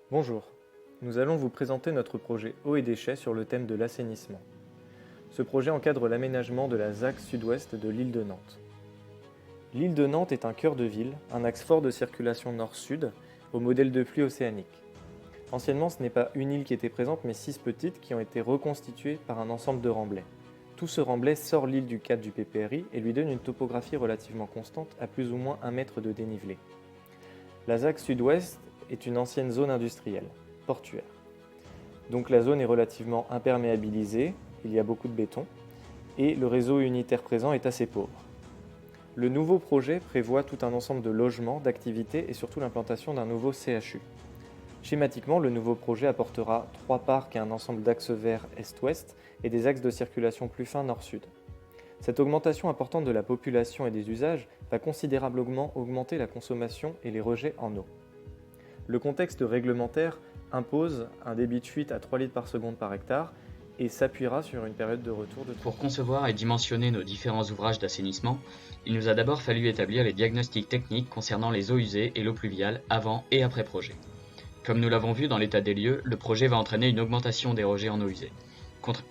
Bonjour, nous allons vous présenter notre projet Eau et déchets sur le thème de l'assainissement. Ce projet encadre l'aménagement de la ZAC sud-ouest de l'île de Nantes. L'île de Nantes est un cœur de ville, un axe fort de circulation nord-sud, au modèle de pluie océanique. Anciennement, ce n'est pas une île qui était présente, mais 6 petites qui ont été reconstituées par un ensemble de remblais. Tout ce remblai sort l'île du cadre du PPRI et lui donne une topographie relativement constante à plus ou moins 1 mètre de dénivelé. La ZAC sud-ouest est une ancienne zone industrielle, portuaire. Donc la zone est relativement imperméabilisée, il y a beaucoup de béton, et le réseau unitaire présent est assez pauvre. Le nouveau projet prévoit tout un ensemble de logements, d'activités et surtout l'implantation d'un nouveau CHU. Schématiquement, le nouveau projet apportera 3 parcs et un ensemble d'axes verts est-ouest et des axes de circulation plus fins nord-sud. Cette augmentation importante de la population et des usages va considérablement augmenter la consommation et les rejets en eau. Le contexte réglementaire impose un débit de fuite à 3 litres par seconde par hectare et s'appuiera sur une période de retour de 3 Pour concevoir et dimensionner nos différents ouvrages d'assainissement, il nous a d'abord fallu établir les diagnostics techniques concernant les eaux usées et l'eau pluviale avant et après projet. Comme nous l'avons vu dans l'état des lieux, le projet va entraîner une augmentation des rejets en eau usée.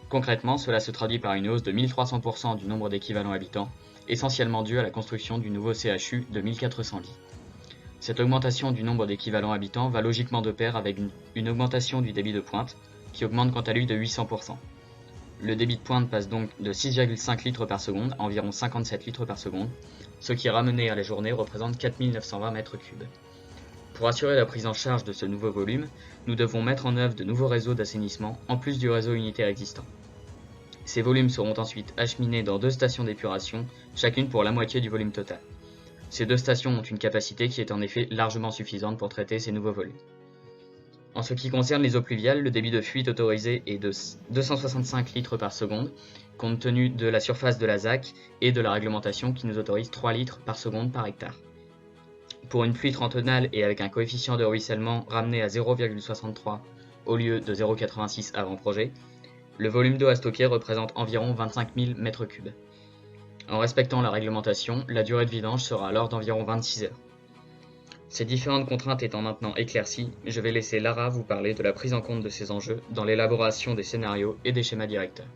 Concrètement, cela se traduit par une hausse de 1300% du nombre d'équivalents habitants, essentiellement due à la construction du nouveau CHU de 1400 lits. Cette augmentation du nombre d'équivalents habitants va logiquement de pair avec une augmentation du débit de pointe, qui augmente quant à lui de 800%. Le débit de pointe passe donc de 6,5 litres par seconde à environ 57 litres par seconde, ce qui ramené à la journée représente 4920 mètres cubes. Pour assurer la prise en charge de ce nouveau volume, nous devons mettre en œuvre de nouveaux réseaux d'assainissement en plus du réseau unitaire existant. Ces volumes seront ensuite acheminés dans 2 stations d'épuration, chacune pour la moitié du volume total. Ces 2 stations ont une capacité qui est en effet largement suffisante pour traiter ces nouveaux volumes. En ce qui concerne les eaux pluviales, le débit de fuite autorisé est de 265 litres par seconde, compte tenu de la surface de la ZAC et de la réglementation qui nous autorise 3 litres par seconde par hectare. Pour une pluie trentonale et avec un coefficient de ruissellement ramené à 0,63 au lieu de 0,86 avant projet, le volume d'eau à stocker représente environ 25 000 m3. En respectant la réglementation, la durée de vidange sera alors d'environ 26 heures. Ces différentes contraintes étant maintenant éclaircies, je vais laisser Lara vous parler de la prise en compte de ces enjeux dans l'élaboration des scénarios et des schémas directeurs.